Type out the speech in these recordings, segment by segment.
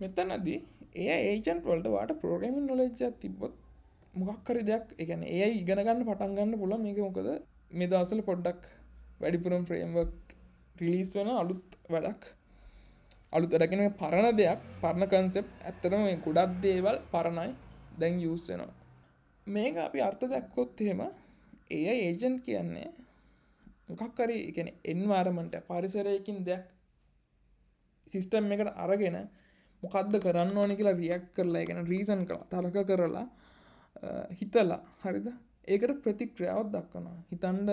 මෙතනදී ඒ ඒජන්ට් වලට වාට ප්‍රෝග්‍රෑමින් නොලෙජ් එකක් තිබ්බොත් මොකක් හරි දෙයක් ඒ කියන්නේ AI ඉගෙන ගන්න පටන් ගන්න පුළුවන්. මේක මොකද මේ දවස්වල පොඩ්ඩක් වැඩිපුරම ෆ්‍රේම්වර්ක් රිලීස් වෙන අලුත් වැඩක්. අලුත් වැඩක් කියන්නේ පරණ දෙයක්, පරණ කන්සෙප්ට් ඇත්තටම මේ ගොඩක් දේවල් පරණයි දැන් යූස් වෙනවා. මේක අපි අර්ථ දැක්කොත් එහෙම AI ඒජන්ට් කියන්නේ මොකක් හරි ඒ කියන්නේ එන්වයරන්මන්ට් පරිසරයකින් දෙයක් සිස්ටම් එකට අරගෙන මොකද්ද කරන්න ඕනේ කියලා රියැක්ට් කරලා ඒ කියන්නේ රීසන් කරලා තර්ක කරලා හිතලා හරිද ඒකට ප්‍රතික්‍රියාවක් දක්වනවා. හිතන්න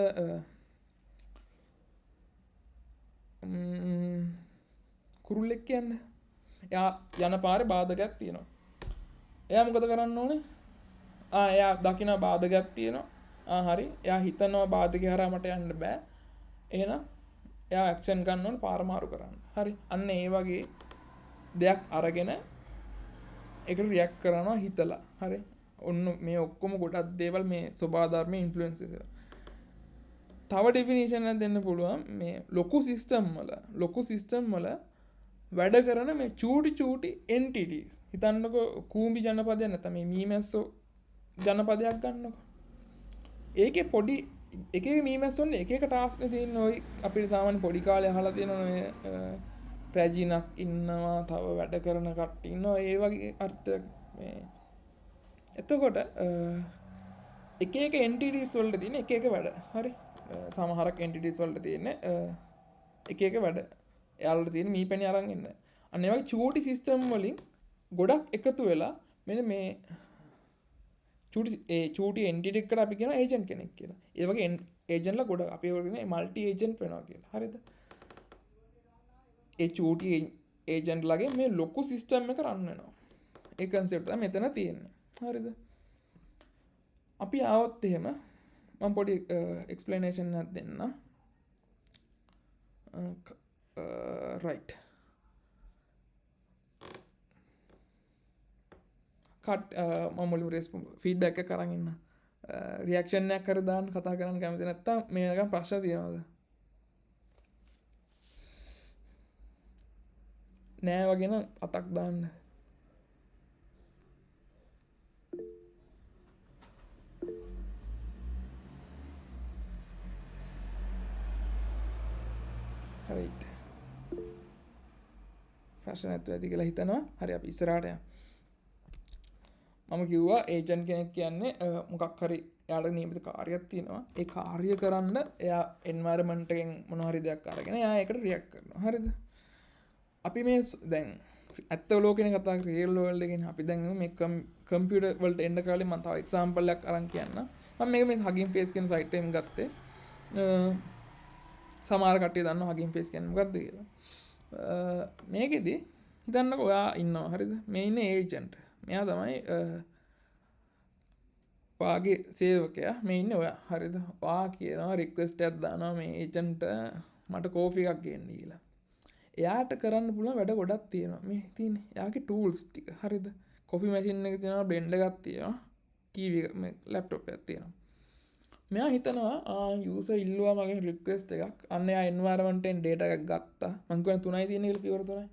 කුරුල්ලෙක් කියන්නේ එයා යන පාරේ බාධකයක් තියෙනවා. එයා මොකද කරන්න ඕනේ? එයා දකින්න බාධකයක් තියෙනවා. හරි. එයා හිතනවා බාධකේ හරහා මට යන්න බෑ. එහෙනම් එයා ඇක්ෂන් ගන්න ඕනේ පාර මාරු කරන්න. හරි. අන්න ඒ වගේ දෙයක් අරගෙන ඒකට රියැක්ට් කරනවා හිතලා. හරි. ඔන්න මේ ඔක්කොම ගොඩක් දේවල් මේ ස්වභාව ධර්මයේ ඉන්ෆ්ලුවෙන්ස් එක. තව ඩෙෆිනිෂන් එකක් දෙන්න පුළුවන් මේ ලොකු සිස්ටම් වල වැඩ කරන මේ චූටි එන්ටිටීස්. හිතන්නකෝ කූඹි ජනපදයක් නැත්නම් මේ මීමැස්සෝ ජනපදයක් ගන්නකො. ඒකේ පොඩි එක එක මීමැස්සොන් එක එක ටාස්ක් නේ තියෙන්නේ. ඔය අපිට සාමාන්‍ය පොඩි කාලේ අහලා තියෙනවනේ රැජිනක් ඉන්නවා, තව වැඩ කරන කට්ටිය ඉන්නවා. ඒ වගේ අර්ථයක් මේ. එතකොට එක එක එන්ටිටීස් වලට තියෙන එක එක වැඩ. හරි. සමහරක් එන්ටිටීස් වලට තියෙන එක එක වැඩ. එයාලට තියෙන මීපැණි අරන් ඉන්න. අන්න ඒ වගේ චූටි සිස්ටම් වලින් ගොඩක් එකතු වෙලා මෙන්න මේ චූටි එන්ටිටි එකට අපි කියන ඒජන්ට් කෙනෙක් කියලා. ඒ වගේ ඒජන්ට්ලා ගොඩක් අපි ඒවට කියන මල්ටි ඒජන්ට් වෙනවා කියලා. හරිද? ඒ චූටි ඒජන්ට්ලාගේ මේ ලොකු සිස්ටම් එක රන් වෙනවා. ඒ කන්සෙප්ට් තමයි මෙතන තියෙන්නේ. හරිද? අපි ආවොත් එහෙම මම පොඩි එක්ස්ප්ලනේෂන් එකක් දෙන්න. රයිට්. මම මුලින්ම ෆීඩ්බැක් එක අරන් ඉන්න. රියැක්ෂන් එකක් කර දාන්න කතා කරන්න කැමති නැත්තම් මේ නිකන් ප්‍රශ්න තියෙනවද? නෑ වගේ නම් අතක් දාන්න. රයිට්. ප්‍රශ්න නැතුව ඇති කියලා හිතනවා. හරි අපි ඉස්සරහට යමු. මම කිව්වා ඒජන්ට් කෙනෙක් කියන්නේ මොකක් හරි එයාට නියමිත කාර්යයක් තියෙනවා. ඒ කාර්ය කරන්න එයා එන්වයරන්මන්ට් එකෙන් මොන හරි දෙයක් අරගෙන එයා ඒකට රියැක්ට් කරනවා. හරිද? අපි මේ දැන් ඇත්ත ලෝකෙනේ කතා කරන්නේ රියල් වර්ල්ඩ් එකේ. අපි දැන් මේ කම්පියුටර් වලට එන්න කාලේ මම තව එක්සැම්පල් එකක් අරන් කියන්න. මම මේක මේ හගින් ෆේස් කියන සයිට් එකෙන් ගත්තේ. සමහර කට්ටිය දන්නවා හගින් ෆේස් කියන්නේ මොකක්ද කියලා. මේකෙදි හිතන්නකෝ ඔයා ඉන්නවා. හරිද? මේ ඉන්නේ ඒජන්ට්. මෙයා තමයි ඔයාගේ සේවකයා. මේ ඉන්නේ ඔයා. හරිද? ඔයා කියනවා රික්වෙස්ට් එකක් දානවා මේ ඒජන්ට් මට කෝෆි එකක් ගේන්න කියලා. එයාට කරන්න පුළුවන් වැඩ ගොඩක් තියෙනවා. මේ තියෙන්නේ එයාගේ ටූල්ස් ටික. හරිද? කොෆි මැෂින් එක තියෙනවා, බ්ලෙන්ඩර් එකක් තියෙනවා, ටීවී එක මේ ලැප්ටොප් එකක් තියෙනවා. මෙයා හිතනවා යූසර් ඉල්ලුවා මගෙන් රික්වෙස්ට් එකක්. අන්න එයා එන්වයරන්මන්ට් එකෙන් ඩේටා එකක් ගත්තා. මං කියන්නේ 3යි තියෙන්නේ කියලා පියවර 3යි.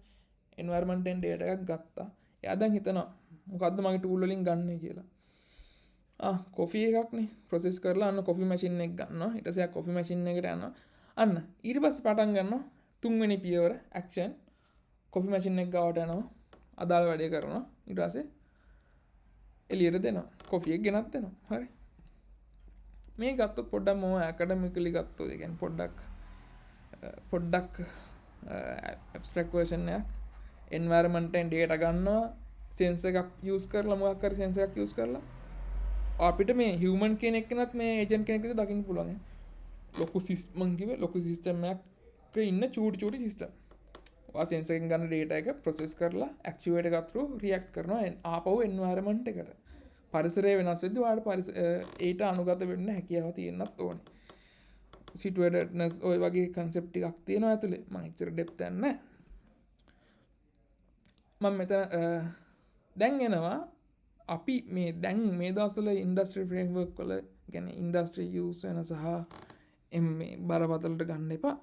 එන්වයරන්මන්ට් එකෙන් ඩේටා එකක් ගත්තා. එයා දැන් හිතනවා මොකද්ද මගේ ටූල් වලින් ගන්නෙ කියලා. කොෆි එකක්නේ ප්‍රොසෙස් කරලා අන්න කොෆි මැෂින් එක ගන්නවා. ඊට පස්සේ කොෆි මැෂින් එකට යනවා. අන්න ඊට පස්සේ පටන් ගන්නවා තුන්වෙනි පියවර ඇක්ෂන්. කොෆි මැෂින් එක ගාවට යනවා. අදාළ වැඩේ කරනවා. ඊට පස්සේ එළියට දෙනවා. කොෆි එක ගෙනත් දෙනවා. හරි. මේ ගත්තොත් පොඩ්ඩක් මම ඇකඩමිකලි ගත්තොත් ඒ කියන්නේ පොඩ්ඩක් ඇබ්ස්ට්‍රැක්ට් වර්ෂන් එකක් එන්වයරන්මන්ට් එකෙන් ඩේටා ගන්නවා සෙන්සර් එකක් යූස් කරලා මොකක් හරි සෙන්සර් එකක් යූස් කරලා අපිට මේ හියුමන් කෙනෙක් කෙනත් මේ ඒජන්ට් කෙනෙක් විදිහට දකින්න පුළුවන්. ලොකු මං කිව්වේ ලොකු සිස්ටම් එකක ඉන්න චූටි සිස්ටම්. ඔයා සෙන්සර් එකෙන් ගන්න ඩේටා එක ප්‍රොසෙස් කරලා ඇක්චුවේටර් එක through රියැක්ට් කරනවා ආපහු එන්වයරන්මන්ට් එකට. පරිසරය වෙනස් වෙද්දී ඔයාලට ඒට අනුගත වෙන්න හැකියාව තියෙන්නත් ඕනේ. සිටුවේටඩ්නස් ඔය වගේ කන්සෙප්ට් ටිකක් තියෙනවා ඇතුලේ. මම එච්චර ඩෙප්ත් යන්නේ නැහැ. මම මෙතන දැන් එනවා අපි මේ දැන් මේ දවස්වල ඉන්ඩස්ට්‍රි ෆ්‍රේම්වර්ක් වල කියන්නේ ඉන්ඩස්ට්‍රි යූස් වෙන සහ මේ බරපතලට ගන්න එපා.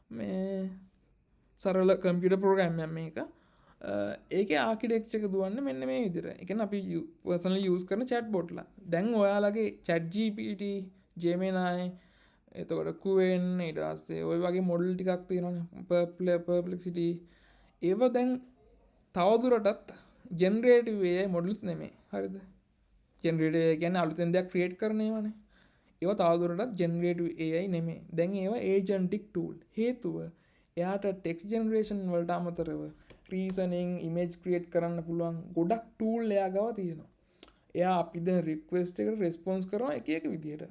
මේ සරල කම්පියුටර් ප්‍රෝග්‍රෑම් එකක් මේක. ඒක ආකිටෙක්චක දුවන්න මෙන්න මේ විදිර එක අපි පර්සනල යස් කරන චට් බොට්ල දැන් ඔයාලගේ චැට්ජීපට ජෙමනයි එතකොට කුවෙන් ඉටස්සේ ඔය වගේ මොඩල් ටිකක් තියෙන පර්පලෙක්සිට ඒව දැන් තවදුරටත් ජෙනරේටවේ මොඩල්ස් නෙමේ හරිද ජෙනරේට ගැන අලුතෙන් දෙයක් ක්‍රියේට් කරනය වනේ ඒව තවදුරටත් ජෙනරේට ඒයි නෙමේ දැන් ඒවා ඒජන්ටික් ටූල් හේතුව එයාට ටෙක්ස් ජෙනරේෂන් වලට අමතරව රීසනින් ඉමේජ් ක්‍රියේට් කරන්න පුළුවන් ගොඩක් ටූල් එයා ගව තියෙනවා එයා අපි දැන් රික්වෙස්ට් එකට රෙස්පොන්ස් කරන එක එක විදියට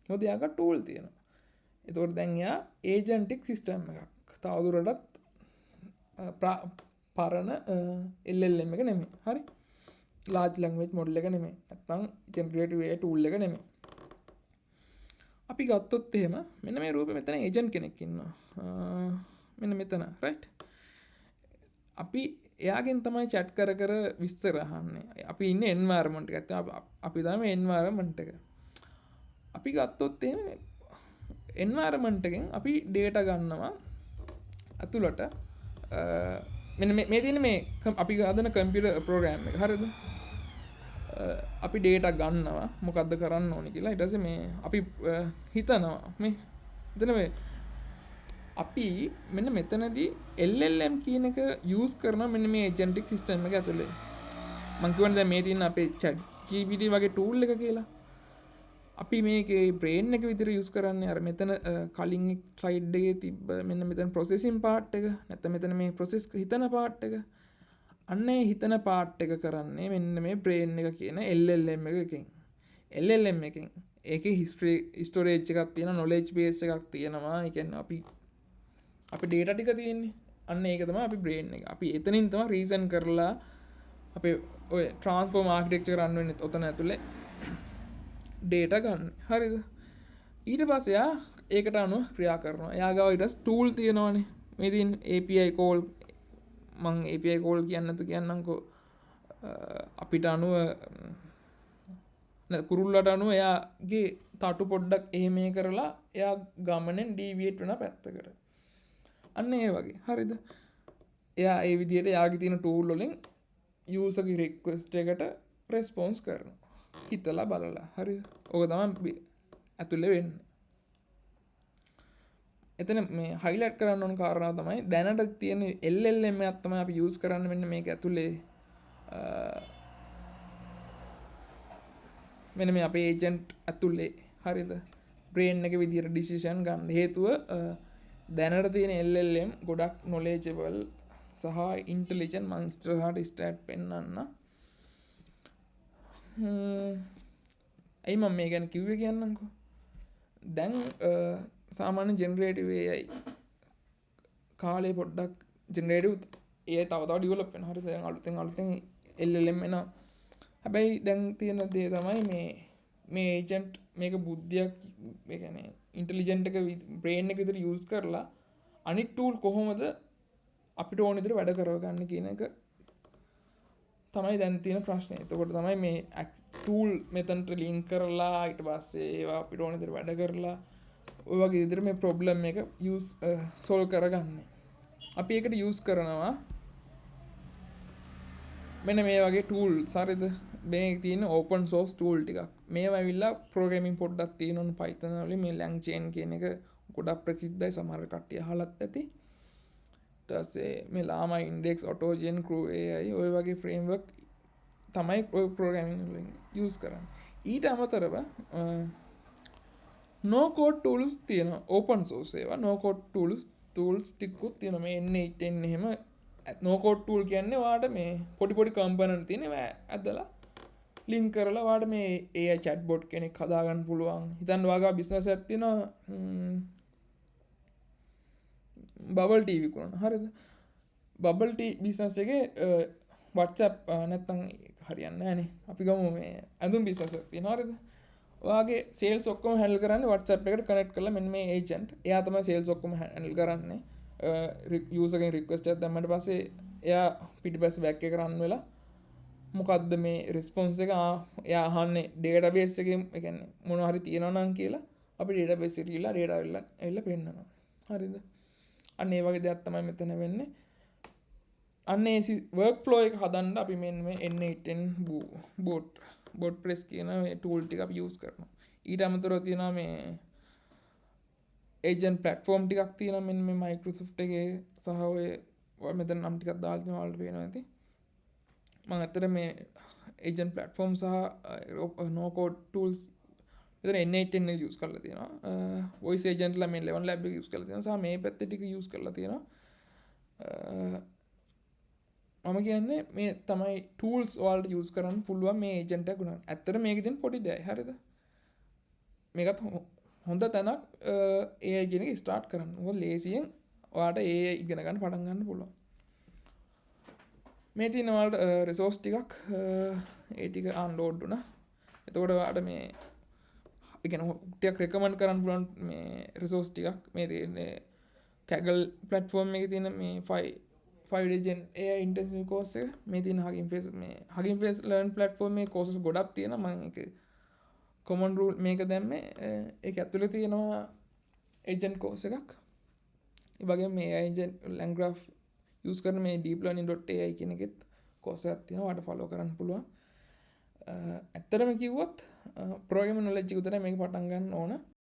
මොකද එයාග ටූල් තියෙනවා එතකොට දැන් එයා ඒජන්ටික් සිස්ටම් එකක් තවදුරටත් පරණ LLM එක නෙමෙයි හරි large language model එක නෙමෙයි නැත්නම් generative AI tool එක නෙමෙයි අපි ගත්තොත් එහෙම මෙන්න මේ රූපේ මෙතන ඒජන්ට් කෙනෙක් ඉන්නවා මෙන්න මෙතන රයිට් අපි එයාගෙන් තමයි chat කර කර විස්තර අහන්නේ අපි ඉන්නේ environment එකක් අපි තමයි environment එක අපි ගත්තොත් එහෙම environment එකෙන් අපි data ගන්නවා අතුලට මෙන්න මේ තියෙන මේ අපි හදන කම්පියුටර් ප්‍රෝග්‍රෑම් එක හරිද අපි ඩේටා ගන්නවා මොකක්ද කරන්න ඕනි කියලා ඊට පස්සේ මේ අපි හිතනවා මේ එතන මේ අපි මෙන්න මෙතනදී LLM කියන එක යූස් කරනවා මෙන්න මේ ඒජන්ටික් සිස්ටම් එක ඇතුලේ මම කියවනේ දැන් මේ තියෙන අපේ chat GPT වගේ ටූල් එක කියලා අපි මේකේ බ්‍රේන් එක විදිහට යූස් කරන්නේ අර මෙතන කලින් ස්ලයිඩ් එකේ තිබ්බ මෙන්න මෙතන ප්‍රොසෙසින් පාර්ට් එක නැත්නම් මෙතන මේ ප්‍රොසෙස් හිතන පාර්ට් එක අන්නේ හිතන පාර්ට් එක කරන්නේ මෙන්න මේ බ්‍රේන් එක කියන LLM එකකින් LLM එකෙන් ඒකේ හිස්ටරි ස්ටෝරේජ් එකක් තියෙනවා නොලෙජ් බේස් එකක් තියෙනවා ඒ කියන්නේ අපි ඩේටා ටික තියෙන්නේ අන්න ඒක තමයි අපි බ්‍රේන් එක අපි එතනින් තමයි රීසන් කරලා අපේ ඔය ට්‍රාන්ස්ෆෝර්ම් ආකිටෙක්චර් රන් වෙන්නේ ඔතන ඇතුලේ ඩේටා ගන්න හරිද ඊට පස්සේ යා ඒකට අනුව ක්‍රියා කරනවා එයා ගාව ඊට ටූල් තියෙනවානේ මේ තියෙන API call මං API call කියන්න නැතු කියන්නම්කෝ අපිට අනුව කුරුල්ලට අනුව එයාගේ තටු පොඩ්ඩක් එහෙම කරලා එයා ගමනෙන් ඩීවියේට් වෙන පැත්තකට අන්න ඒ වගේ හරිද එයා ඒ විදිහට එයාගේ තියෙන ටූල් වලින් යූසර්ගේ රික්වෙස්ට් එකට රෙස්පොන්ස් කරනවා හිතලා බලලා හරිද ඕක තමයි ඇතුලේ වෙන්නේ එතන මේ හයිලයිට් කරන්න ඕන කාරණාව තමයි දැනට තියෙන LLM එකක් තමයි අපි යූස් කරන්න වෙන්නේ මේක ඇතුලේ මෙන්න මේ අපේ ඒජන්ට් ඇතුලේ හරිද බ්‍රේන් එක විදියට ඩිසිෂන් ගන්න හේතුව දැනට තියෙන LLM ගොඩක් නොලෙජබල් සහ ඉන්ටෙලිජන්ට් මම ඉස්සරහට ස්ටාට් පෙන්නන්න ඇයි මම මේ ගැන කිව්වේ කියන්නම්කෝ දැන් සාමාන්‍ය ජෙනරේටිව් AI කාලේ පොඩ්ඩක් ජෙනරේටිව් AI තව තව ඩෙවලොප් වෙනවා හරිද දැන් අලුතෙන් LLM එනවා හැබැයි දැන් තියෙන දේ තමයි මේ ඒජන්ට් මේක බුද්ධියක් ඒ කියන්නේ ඉන්ටෙලිජන්ට් එක බ්‍රේන් එක විතර යූස් කරලා අනිත් ටූල් කොහොමද අපිට ඕන විදිහට වැඩ කරව ගන්න කියන එක තමයි දැන් තියෙන ප්‍රශ්නේ. එතකොට තමයි මේ ටූල් මෙතනට ලින්ක් කරලා ඊට පස්සේ ඒවා අපිට ඕන විදිහට වැඩ කරලා ඔය වගේ විදිහට මේ ප්‍රොබ්ලම් එක යූස් සෝල්ව් කරගන්නේ. අපි ඒකට යූස් කරනවා මෙන්න මේ වගේ ටූල්ස් හරිද මේ තියෙන ඕපන් සෝස් ටූල් ටිකක් මේවා ඇවිල්ලා ප්‍රෝග්‍රෑමින් පොඩ්ඩක් තියෙනවනේ Python වලින් මේ LangChain කියන එක ගොඩක් ප්‍රසිද්ධයි සමහර කට්ටිය අහලත් ඇති ඊට පස්සේ මේ llama index autogen crew AI ඔය වගේ ෆ්‍රේම්වර්ක් තමයි ඔය ප්‍රෝග්‍රෑමින් වලින් යූස් කරන්නේ ඊට අමතරව no code tools තියෙනවා open source ඒවා no code tools ටිකුත් තියෙනවා මේ N8 එහෙම no code tool කියන්නේ ඔයාලට මේ පොඩි කම්පොනන්ට් තියෙන ඒවා ඇදලා ලින්ක් කරලා ඔයාලට මේ AI chatbot කෙනෙක් හදාගන්න පුළුවන් හිතන්න ඔයාගේ බිස්නස් එකක් තියෙනවා බබල් ටී විකුණන හරිද බබල් ටී බිස්නස් එකේ WhatsApp නැත්තම් හරියන්නේ නැහනේ අපි ගමු මේ ඇඳුම් බිස්නස් එකක් තියෙනවා හරිද ඔයාගේ සේල්ස් ඔක්කොම හැන්ඩල් කරන්නේ WhatsApp එකට කනෙක්ට් කරලා මෙන්න මේ ඒජන්ට් එයා තමයි සේල්ස් ඔක්කොම හැන්ඩල් කරන්නේ යූසර්ගෙන් රික්වෙස්ට් එකක් දැම්මට පස්සේ එයා පිටිපස්සේ බෑක් එක රන් වෙලා මොකද්ද මේ රෙස්පොන්ස් එක එයා අහන්නේ ඩේටාබේස් එකේ ඒ කියන්නේ මොනවා හරි තියෙනවා නම් කියලා අපි ඩේටාබේස් එකට ගිහලා ඩේටා එල්ල පෙන්නනවා හරිද අන්න ඒ වගේ දෙයක් තමයි මෙතන වෙන්නේ අන්නේ වර්ක් ෆ්ලෝ එක හදන්න අපි මෙන්න මේ N8 බෝට් ප්‍රෙස් කියන ටූල් ටික අපි යූස් කරනවා. ඊට අමතරව තියෙනවා මේ ඒජන්ට් ප්ලැට්ෆෝම් ටිකක් තියෙනවා මෙන්න මේ Microsoft එකේ සහ ඔය මෙතන නම් ටිකක් දාලා තියෙනවා ඔයාලට පේනවා ඇති. මම අතර මේ ඒජන්ට් ප්ලැට්ෆෝම් සහ no code tools මෙතන N8 එක යූස් කරලා තියෙනවා. voice agent ලා මේ 11 lab එක යූස් කරලා තියෙනවා සහ මේ පැත්තේ ටික යූස් කරලා තියෙනවා. මම කියන්නේ මේ තමයි ටූල්ස් ඔයාලට යූස් කරන්න පුළුවන් මේ ඒජන්ට් එක ගුණා. ඇත්තට මේක ඉතින් පොඩි දෙයක්. හරිද? මේකත් හොඳ තැනක් AI කියන එක ස්ටාර්ට් කරන්න. මොකද ලේසියෙන් ඔයාලට AI ඉගෙන ගන්න පටන් ගන්න පුළුවන්. මේ තියෙන ඔයාලට රිසෝස් ටිකක් ඒ ටික ඩවුන්ලෝඩ් වුණා. එතකොට ඔයාලට මේ ඒ කියන්නේ ටිකක් රෙකමන්ඩ් කරන්න පුළුවන් මේ රිසෝස් ටිකක් මේ තියෙන්නේ Kaggle platform එකේ තියෙන මේ 5 region AI intensive course එක මේ තියෙන Hugging Face learn platform එකේ courses ගොඩක් තියෙනවා. මම ඒක common rule මේක දැම්මේ ඒක ඇතුලේ තියෙනවා agent course එකක්. ඒ වගේම මේ AI agent langgraph use කරන මේ deeplearning.ai කියන එකෙත් course එකක් තියෙනවා. ඔයාලට follow කරන්න පුළුවන්. ඇත්තටම කිව්වොත් programming knowledge එක විතරයි මේක පටන් ගන්න ඕන.